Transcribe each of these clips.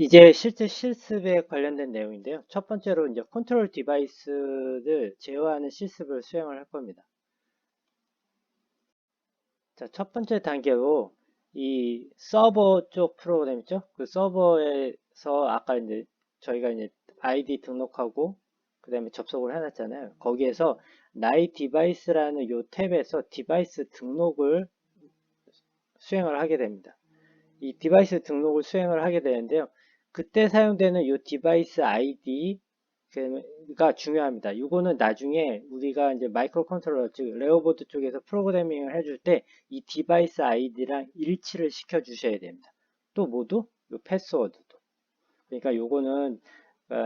이제 실제 실습에 관련된 내용인데요. 첫 번째로 이제 컨트롤 디바이스를 제어하는 실습을 수행을 할 겁니다. 자, 첫 번째 단계로 이 서버 쪽 프로그램 있죠? 그 서버에서 아까 이제 저희가 이제 아이디 등록하고 그 다음에 접속을 해놨잖아요. 거기에서 나이 디바이스라는 요 탭에서 디바이스 등록을 수행을 하게 됩니다. 이 디바이스 등록을 수행을 하게 되는데요. 그때 사용되는 이 디바이스 아이디가 중요합니다. 이거는 나중에 우리가 이제 마이크로 컨트롤러, 즉 레오보드 쪽에서 프로그래밍을 해줄 때 이 디바이스 아이디랑 일치를 시켜 주셔야 됩니다. 또 모두 이 패스워드도. 그러니까 요거는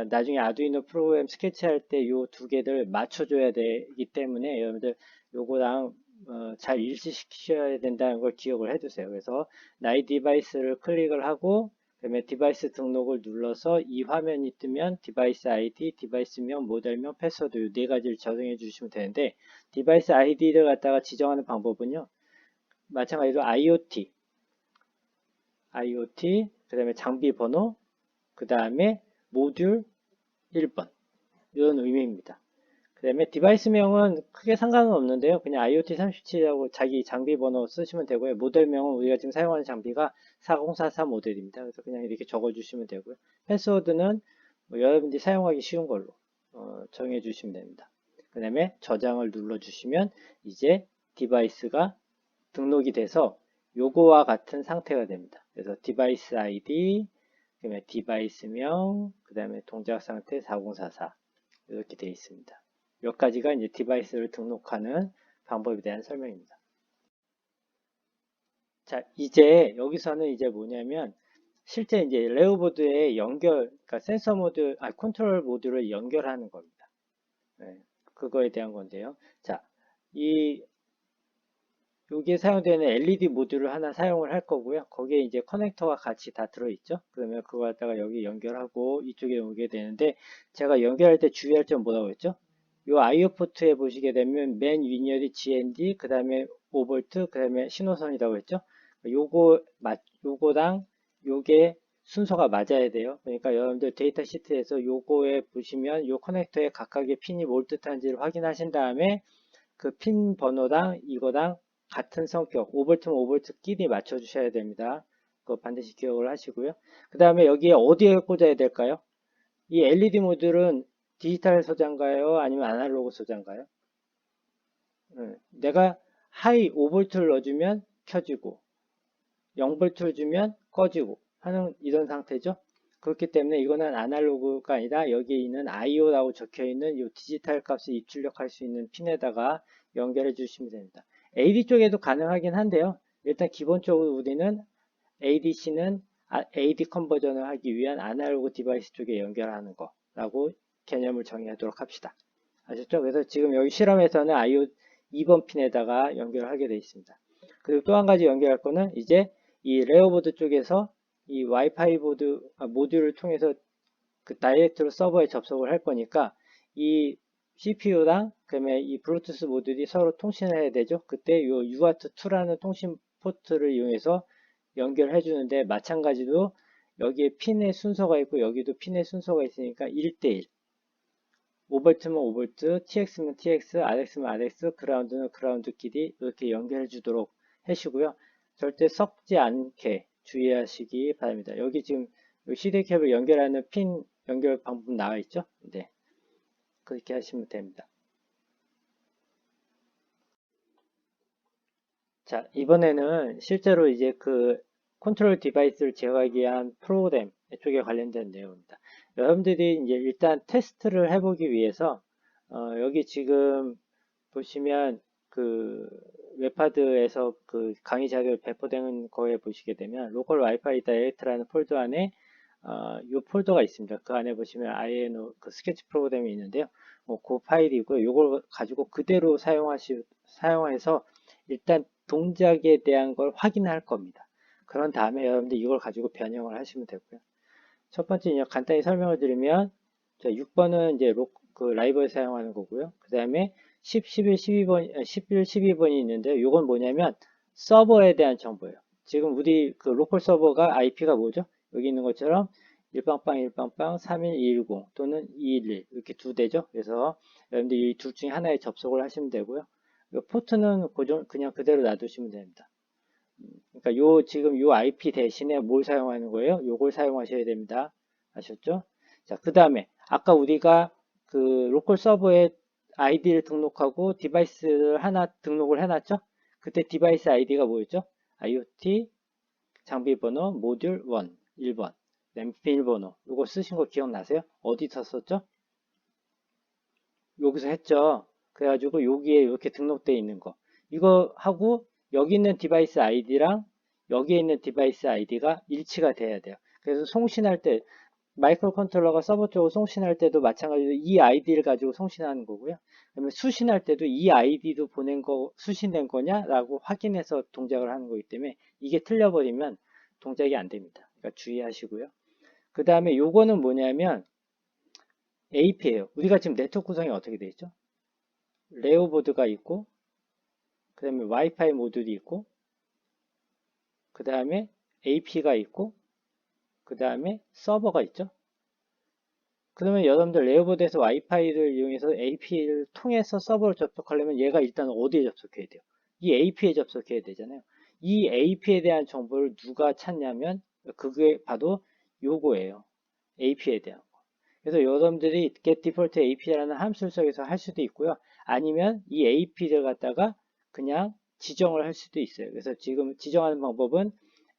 나중에 아두이노 프로그램 스케치할 때 이 두 개를 맞춰줘야 되기 때문에 여러분들 요거랑 잘 일치시켜야 된다는 걸 기억을 해두세요. 그래서 나이 디바이스를 클릭을 하고 그다음에 디바이스 등록을 눌러서 이 화면이 뜨면 디바이스 아이디, 디바이스명, 모델명, 패스워드 이 네 가지를 저장해 주시면 되는데 디바이스 아이디를 갖다가 지정하는 방법은요. 마찬가지로 IoT, 그 다음에 장비 번호, 그 다음에 모듈 1번 이런 의미입니다. 그 다음에 디바이스명은 크게 상관은 없는데요. 그냥 IoT37이라고 자기 장비 번호 쓰시면 되고요. 모델명은 우리가 지금 사용하는 장비가 4044 모델입니다. 그래서 그냥 이렇게 적어주시면 되고요. 패스워드는 뭐 여러분들이 사용하기 쉬운 걸로 정해주시면 됩니다. 그 다음에 저장을 눌러주시면 이제 디바이스가 등록이 돼서 요거와 같은 상태가 됩니다. 그래서 디바이스 아이디, 그다음에 디바이스명, 그 다음에 동작 상태 4044 이렇게 되어 있습니다. 몇 가지가 이제 디바이스를 등록하는 방법에 대한 설명입니다. 자, 이제 여기서는 이제 뭐냐면 실제 이제 레오보드에 그러니까 센서 모드, 컨트롤 모드를 연결하는 겁니다. 네, 그거에 대한 건데요. 자, 여기에 사용되는 LED 모듈을 하나 사용을 할 거고요. 거기에 이제 커넥터가 같이 다 들어있죠. 그러면 그거 갖다가 여기 연결하고 이쪽에 오게 되는데 제가 연결할 때 주의할 점 뭐라고 했죠? 요 IO 포트에 보시게 되면 맨 윈열이 GND, 그 다음에 5V, 그 다음에 신호선이라고 했죠. 요거랑 요게 순서가 맞아야 돼요. 그러니까 여러분들 데이터 시트에서 요거에 보시면 요 커넥터에 각각의 핀이 뭘 뜻하는지를 확인하신 다음에 그 핀 번호랑 이거랑 같은 성격 5V면 5V 끼리 맞춰 주셔야 됩니다. 그거 반드시 기억을 하시고요. 그 다음에 여기에 어디에 꽂아야 될까요? 이 LED 모듈은 디지털 소자인가요? 아니면 아날로그 소자인가요? 내가 하이 5V를 넣어주면 켜지고 0V를 주면 꺼지고 하는 이런 상태죠. 그렇기 때문에 이거는 아날로그가 아니라 여기에 있는 IO라고 적혀 있는 이 디지털 값을 입출력할 수 있는 핀에다가 연결해 주시면 됩니다. AD 쪽에도 가능하긴 한데요. 일단 기본적으로 우리는 ADC는 AD 컨버전을 하기 위한 아날로그 디바이스 쪽에 연결하는 거라고 개념을 정의하도록 합시다. 아셨죠? 그래서 지금 여기 실험에서는 IO 2번 핀에다가 연결을 하게 되어 있습니다. 그리고 또 한 가지 연결할 거는 이제 이 레어보드 쪽에서 이 와이파이 모듈을 통해서 그 다이렉트로 서버에 접속을 할 거니까 이 CPU랑 그다음에 이 블루투스 모듈이 서로 통신을 해야 되죠. 그때 요 UART2라는 통신 포트를 이용해서 연결해 주는데 마찬가지로 여기에 핀의 순서가 있고 여기도 핀의 순서가 있으니까 1대1 5V면 5V, TX면 TX, RX면 RX, 그라운드는 그라운드끼리 이렇게 연결해 주도록 하시고요. 절대 섞지 않게 주의하시기 바랍니다. 여기 지금 CD 캡을 연결하는 핀 연결 방법 나와 있죠? 네. 그렇게 하시면 됩니다. 자, 이번에는 실제로 이제 그 컨트롤 디바이스를 제어하기 위한 프로그램 쪽에 관련된 내용입니다. 여러분들이 이제 일단 테스트를 해보기 위해서 여기 지금 보시면 그 웹하드에서 그 강의 자료를 배포되는 거에 보시게 되면 로컬 와이파이 다이렉트라는 폴더 안에 이 폴더가 있습니다. 그 안에 보시면 INO 그 스케치 프로그램이 있는데요. 그 파일이고요. 이걸 가지고 그대로 사용해서 일단 동작에 대한 걸 확인할 겁니다. 그런 다음에 여러분들 이걸 가지고 변형을 하시면 되고요. 첫 번째 그냥 간단히 설명을 드리면 6번은 이제 그 라이브를 사용하는 거고요. 그 다음에 10, 11, 12번, 11, 12번이 있는데 이건 뭐냐면 서버에 대한 정보예요. 지금 우리 그 로컬 서버가 IP가 뭐죠? 여기 있는 것처럼 1빵빵 1빵빵 31210 또는 211 이렇게 두 대죠. 그래서 여러분들 이 둘 중에 하나에 접속을 하시면 되고요. 포트는 그냥 그대로 놔두시면 됩니다. 그러니까 지금 요 IP 대신에 뭘 사용하는 거예요? 요걸 사용하셔야 됩니다. 아셨죠? 자, 그 다음에 아까 우리가 그 로컬 서버에 아이디를 등록하고 디바이스를 하나 등록을 해놨죠? 그때 디바이스 아이디가 뭐였죠? IoT 장비 번호 모듈 1 1번 비밀번호 이거 쓰신 거 기억나세요? 어디서 썼죠? 여기서 했죠. 그래가지고 여기에 이렇게 등록되어 있는 거 이거 하고 여기 있는 디바이스 아이디랑 여기에 있는 디바이스 아이디가 일치가 돼야 돼요. 그래서 송신할 때 마이크로 컨트롤러가 서버 쪽으로 송신할 때도 마찬가지로 이 아이디를 가지고 송신하는 거고요. 그러면 수신할 때도 이 아이디도 보낸 거 수신된 거냐라고 확인해서 동작을 하는 거기 때문에 이게 틀려버리면 동작이 안 됩니다. 그러니까 주의하시고요. 그 다음에 요거는 뭐냐면 AP예요. 우리가 지금 네트워크 구성이 어떻게 되어 있죠? 레오보드가 있고 그 다음에 와이파이 모듈이 있고 그 다음에 AP가 있고 그 다음에 서버가 있죠. 그러면 여러분들 레오보드에서 와이파이를 이용해서 AP를 통해서 서버를 접속하려면 얘가 일단 어디에 접속해야 돼요? 이 AP에 접속해야 되잖아요. 이 AP에 대한 정보를 누가 찾냐면 그게 바로 요거예요. AP에 대한 거. 그래서 여러분들이 get default AP라는 함수를 써서 할 수도 있고요. 아니면 이 AP를 갖다가 그냥 지정을 할 수도 있어요. 그래서 지금 지정하는 방법은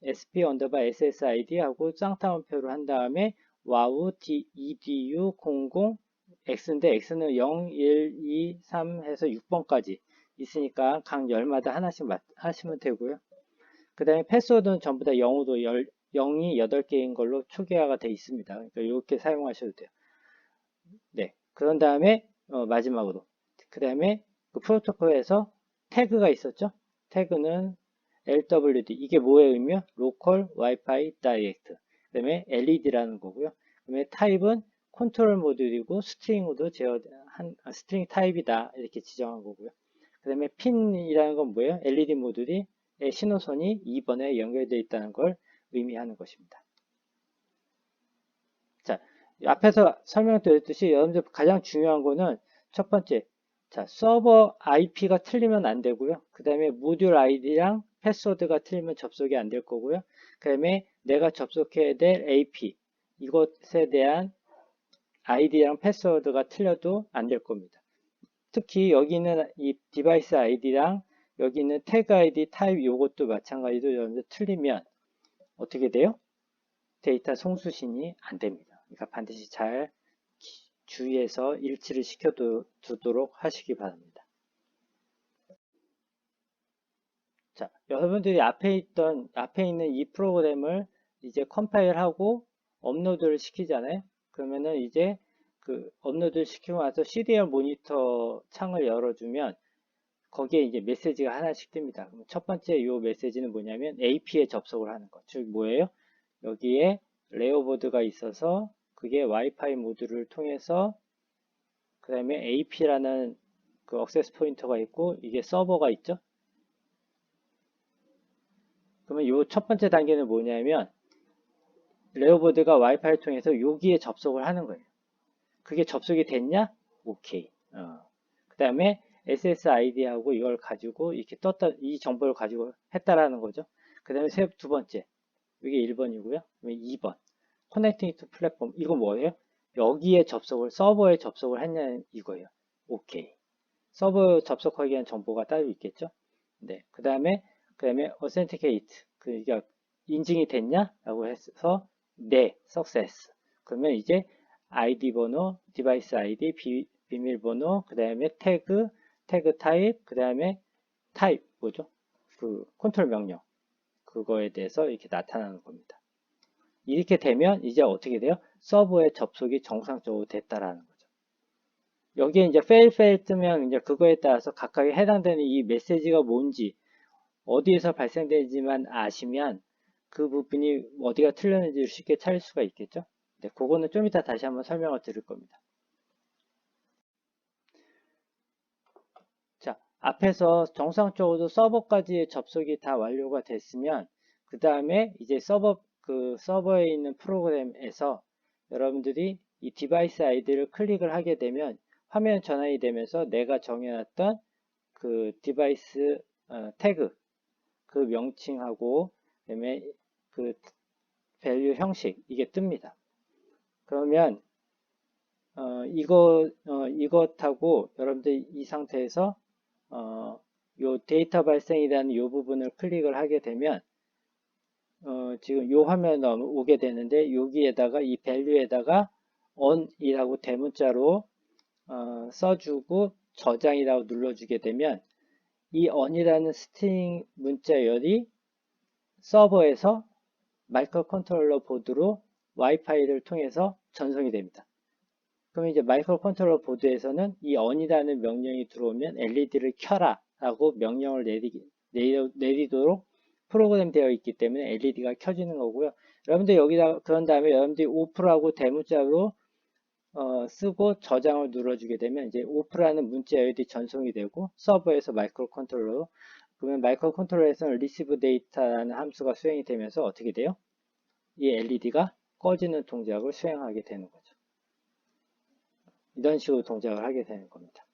sp SSID 하고 쌍따옴표를 한 다음에 와우 edu 00 x인데 x는 0, 1, 2, 3 해서 6번까지 있으니까 각 열마다 하나씩 하시면 되고요. 그 다음에 패스워드는 전부 다 0으로 0이 8개인 걸로 초기화가 되어 있습니다. 그러니까 이렇게 사용하셔도 돼요. 네. 그런 다음에 마지막으로 그 다음에 그 프로토콜에서 태그가 있었죠. 태그는 LWD 이게 뭐의 의미요? Local Wi-Fi Direct 그 다음에 LED라는 거고요. 그 다음에 타입은 컨트롤 모듈이고 스트링으로 스트링 타입이다 이렇게 지정한 거고요. 그 다음에 핀이라는 건 뭐예요? LED 모듈이 신호선이 2번에 연결되어 있다는 걸 의미하는 것입니다. 자, 앞에서 설명드렸듯이 여러분들 가장 중요한 거는 첫 번째, 자, 서버 IP가 틀리면 안 되고요. 그 다음에 모듈 아이디랑 패스워드가 틀리면 접속이 안 될 거고요. 그 다음에 내가 접속해야 될 AP, 이것에 대한 아이디랑 패스워드가 틀려도 안 될 겁니다. 특히 여기 있는 이 디바이스 아이디랑 여기 있는 태그 아이디 타입 이것도 마찬가지로 여러분들 틀리면 어떻게 돼요? 데이터 송수신이 안 됩니다. 그러니까 반드시 잘 주의해서 일치를 시켜두도록 하시기 바랍니다. 자, 여러분들이 앞에 있는 이 프로그램을 이제 컴파일하고 업로드를 시키잖아요. 그러면은 이제 그 업로드를 시키고 나서 CDR 모니터 창을 열어주면 거기에 이제 메시지가 하나씩 뜹니다. 그럼 첫 번째 이 메시지는 뭐냐면 AP에 접속을 하는 것. 즉 뭐예요? 여기에 레오보드가 있어서 그게 와이파이 모듈을 통해서 그 다음에 AP라는 그 액세스 포인터가 있고 이게 서버가 있죠. 그러면 이 첫 번째 단계는 뭐냐면 레오보드가 와이파이를 통해서 여기에 접속을 하는 거예요. 그게 접속이 됐냐? 오케이. 그 다음에 SSID하고 이걸 가지고 이렇게 이 정보를 가지고 했다라는 거죠. 그 다음에 두 번째. 이게 1번이고요. 2번. Connecting to Platform. 이거 뭐예요? 여기에 서버에 접속을 했냐 이거예요. 오케이. 서버 접속하기 위한 정보가 따로 있겠죠? 네. 그 다음에 Authenticate. 그러니까 인증이 됐냐? 라고 해서 네. Success. 그러면 이제 ID 번호, 디바이스 ID, 비밀번호, 그 다음에 태그 타입, 그 다음에 타입, 뭐죠? 그 컨트롤 명령. 그거에 대해서 이렇게 나타나는 겁니다. 이렇게 되면 이제 어떻게 돼요? 서버에 접속이 정상적으로 됐다라는 거죠. 여기에 이제 fail 뜨면 이제 그거에 따라서 각각에 해당되는 이 메시지가 뭔지 어디에서 발생되는지만 아시면 그 부분이 어디가 틀렸는지 쉽게 찾을 수가 있겠죠. 네, 그거는 좀 이따 다시 한번 설명을 드릴 겁니다. 자, 앞에서 정상적으로 서버까지 접속이 다 완료가 됐으면 그 다음에 이제 서버에 있는 프로그램에서 여러분들이 이 디바이스 아이디를 클릭을 하게 되면 화면 전환이 되면서 내가 정해놨던 그 디바이스 태그 그 명칭하고 그다음에 그 밸류 형식 이게 뜹니다. 그러면 이것하고 여러분들 이 상태에서 요 데이터 발생이라는 요 부분을 클릭을 하게 되면 지금 요 화면에 오게 되는데 여기에다가 이 밸류에다가 on이라고 대문자로 써주고 저장이라고 눌러주게 되면 이 on이라는 스트링 문자열이 서버에서 마이크로 컨트롤러 보드로 와이파이를 통해서 전송이 됩니다. 그럼 이제 마이크로 컨트롤러 보드에서는 이 on이라는 명령이 들어오면 LED를 켜라 라고 명령을 내리도록 프로그램 되어 있기 때문에 LED가 켜지는 거고요. 여러분들 여기다 그런 다음에 여러분들이 오프라고 대문자로 쓰고 저장을 눌러주게 되면 이제 오프라는 문자열이 전송이 되고 서버에서 마이크로 컨트롤러로 그러면 마이크로 컨트롤러에서는 리시브 데이터라는 함수가 수행이 되면서 어떻게 돼요? 이 LED가 꺼지는 동작을 수행하게 되는 거죠. 이런 식으로 동작을 하게 되는 겁니다.